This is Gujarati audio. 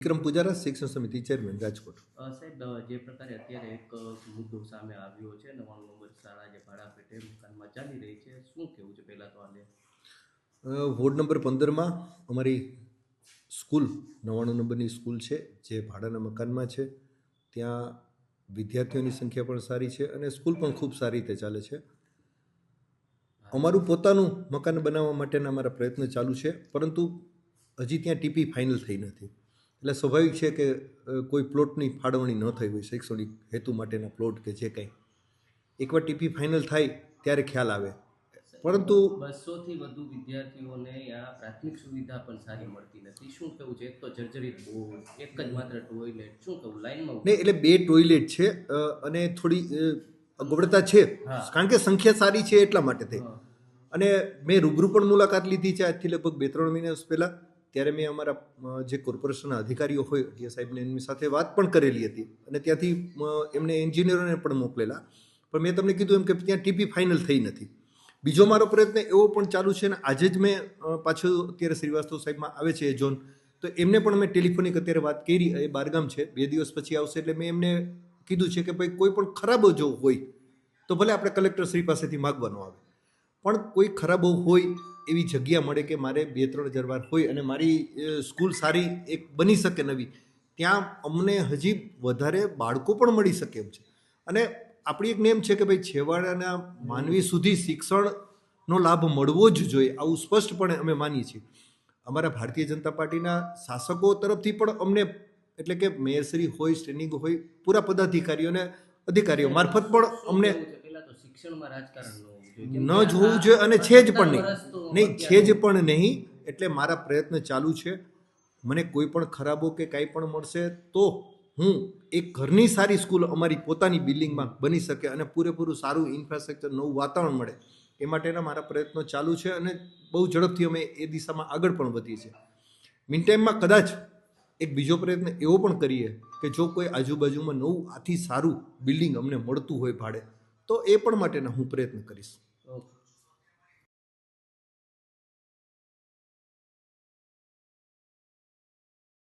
વિક્રમ પૂજારા, શિક્ષણ સમિતિ ચેરમેન, રાજકોટ. સાહેબ, જે પ્રકારે અત્યારે એક મુદ્દો સામે આવ્યો છે, 99 નંબર શાળા જે ભાડા પેટે મકાનમાં ચાલી રહી છે, શું કહેવું છે પહેલા તો આને? વોર્ડ નંબર 15માં અમારી સ્કૂલ 99 નંબરની સ્કૂલ છે જે ભાડાના મકાનમાં છે. ત્યાં વિદ્યાર્થીઓની સંખ્યા પણ સારી છે અને સ્કૂલ પણ ખૂબ સારી રીતે ચાલે છે. અમારું પોતાનું મકાન બનાવવા માટેના અમારા પ્રયત્ન ચાલુ છે, પરંતુ હજી ત્યાં ટીપી ફાઇનલ થઈ નથી. એટલે સ્વાભાવિક છે કે કોઈ પ્લોટની ફાળવણી ન થઈ હોય, શૈક્ષણિક હેતુ માટેના પ્લોટ કે જે કંઈ. એકવાર ટીપી ફાઇનલ થાય ત્યારે ખ્યાલ આવે. પરંતુ 200 થી વધુ વિદ્યાર્થીઓને આ પ્રાથમિક સુવિધા પણ સારી મળતી નથી. શું કહેવું છે? એક તો જર્જરિત બોર્ડ, એક જ માત્ર ટોયલેટ, શું કહેવું લાઈનમાં નહીં, એટલે 2 ટોયલેટ છે અને થોડી અગવડતા છે, કારણ કે સંખ્યા સારી છે એટલા માટે થઈ. અને મેં રૂબરૂ પણ મુલાકાત લીધી છે આજથી લગભગ 2-3 મહિના પહેલાં. ત્યારે મેં અમારા જે કોર્પોરેશનના અધિકારીઓ હોય ડીએ સાહેબને એમની સાથે વાત પણ કરેલી હતી અને ત્યાંથી એમને એન્જિનિયરોને પણ મોકલેલા. પણ મેં તમને કીધું એમ કે ત્યાં ટીપી ફાઇનલ થઈ નથી. બીજો મારો પ્રયત્ન એવો પણ ચાલુ છે ને આજે જ મેં પાછું અત્યારે શ્રીવાસ્તવ સાહેબમાં આવે છે એ ઝોન, તો એમને પણ મેં ટેલિફોનિક અત્યારે વાત કરી. એ બારગામ છે, 2 દિવસ પછી આવશે. એટલે મેં એમને કીધું છે કે ભાઈ કોઈ પણ ખરાબો જો હોય તો ભલે આપણે કલેક્ટર શ્રી પાસેથી માગવાનો આવે, પણ કોઈ ખરાબો હોય એવી જગ્યા મળે કે મારે 2-3 હજાર વાર હોય અને મારી સ્કૂલ સારી એક બની શકે નવી, ત્યાં અમને હજી વધારે બાળકો પણ મળી શકે એમ છે. અને આપણી એક નેમ છે કે ભાઈ છેવાડાના માનવી સુધી શિક્ષણનો લાભ મળવો જ જોઈએ, આવું સ્પષ્ટપણે અમે માનીએ છીએ. અમારા ભારતીય જનતા પાર્ટીના શાસકો તરફથી પણ અમને, એટલે કે મેયરશ્રી હોય, સ્ટેન્ડિંગ હોય, પૂરા પદાધિકારીઓ અને અધિકારીઓ મારફત પણ અમને શિક્ષણમાં રાજકારણ ન જોવું જોઈએ અને છે જ પણ નહીં, છે જ પણ નહીં. એટલે મારા પ્રયત્ન ચાલુ છે. મને કોઈ પણ ખરાબો કે કાંઈ પણ મળશે તો હું એક ઘરની સારી સ્કૂલ અમારી પોતાની બિલ્ડિંગમાં બની શકે અને પૂરેપૂરું સારું ઇન્ફ્રાસ્ટ્રક્ચર, નવું વાતાવરણ મળે એ માટેના મારા પ્રયત્નો ચાલુ છે અને બહુ ઝડપથી અમે એ દિશામાં આગળ પણ વધીએ છીએ. મીન ટાઈમમાં કદાચ એક બીજો પ્રયત્ન એવો પણ કરીએ કે જો કોઈ આજુબાજુમાં નવું આથી સારું બિલ્ડિંગ અમને મળતું હોય ભાડે, તો એ પણ માટેના હું પ્રયત્ન કરીશ.